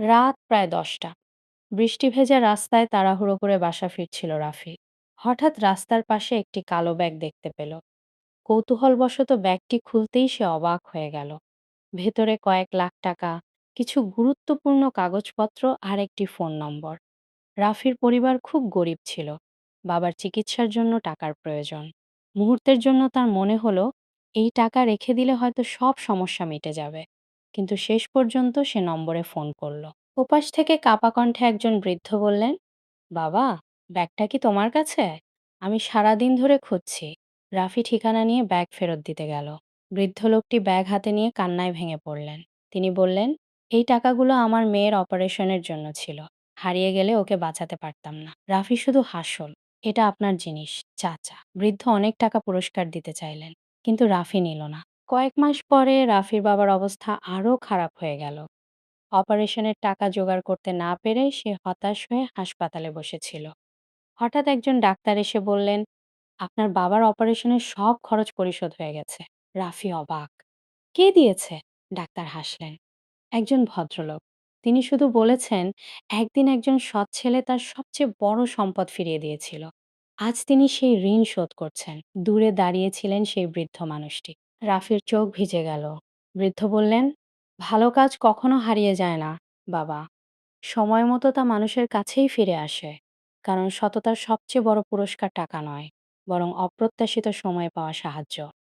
রাত প্রায় ১০টা। বৃষ্টি ভেজা রাস্তায় তাড়াহুড়ো করে বাসা ফিরছিল রাফি। হঠাৎ রাস্তার পাশে একটি কালো ব্যাগ দেখতে পেল। কৌতূহলবশত ব্যাগটি খুলতেই সে অবাক হয়ে গেল। ভেতরে কয়েক লাখ টাকা, কিছু গুরুত্বপূর্ণ কাগজপত্র আর একটি ফোন নম্বর। রাফির পরিবার খুব গরিব ছিল। বাবার চিকিৎসার জন্য টাকার প্রয়োজন। মুহূর্তের জন্য তার মনে হলো এই টাকা রেখে দিলে হয়তো সব সমস্যা মিটে যাবে। কিন্তু শেষ পর্যন্ত সে নম্বরে ফোন করল। ওপাশ থেকে কাপা কণ্ঠে একজন বৃদ্ধ বললেন, বাবা, ব্যাগটা কি তোমার কাছে? আমি সারাদিন ধরে খুঁজছি। রাফি ঠিকানা নিয়ে ব্যাগ ফেরত দিতে গেল। বৃদ্ধ লোকটি ব্যাগ হাতে নিয়ে কান্নায় ভেঙে পড়লেন। তিনি বললেন, এই টাকাগুলো আমার মেয়ের অপারেশনের জন্য ছিল। হারিয়ে গেলে ওকে বাঁচাতে পারতাম না। রাফি শুধু হাসল। এটা আপনার জিনিস, চাচা। বৃদ্ধ অনেক টাকা পুরস্কার দিতে চাইলেন, কিন্তু রাফি নিল না। কয়েক মাস পরে রাফির বাবার অবস্থা আরও খারাপ হয়ে গেল। অপারেশনের টাকা জোগাড় করতে না পেরে সে হতাশ হয়ে হাসপাতালে বসেছিল। হঠাৎ একজন ডাক্তার এসে বললেন, আপনার বাবার অপারেশনের সব খরচ পরিশোধ হয়ে গেছে। রাফি অবাক। কে দিয়েছে? ডাক্তার হাসলেন। একজন ভদ্রলোক। তিনি শুধু বলেছেন, একদিন একজন সৎ ছেলে তার সবচেয়ে বড় সম্পদ ফিরিয়ে দিয়েছিল। আজ তিনি সেই ঋণ শোধ করছেন। দূরে দাঁড়িয়েছিলেন সেই বৃদ্ধ মানুষটি। রাফির চোখ ভিজে গেল। বৃদ্ধ বললেন, ভালো কাজ কখনো হারিয়ে যায় না, বাবা। সময় মতো তা মানুষের কাছেই ফিরে আসে। কারণ সততার সবচেয়ে বড় পুরস্কার টাকা নয়, বরং অপ্রত্যাশিত সময়ে পাওয়া সাহায্য।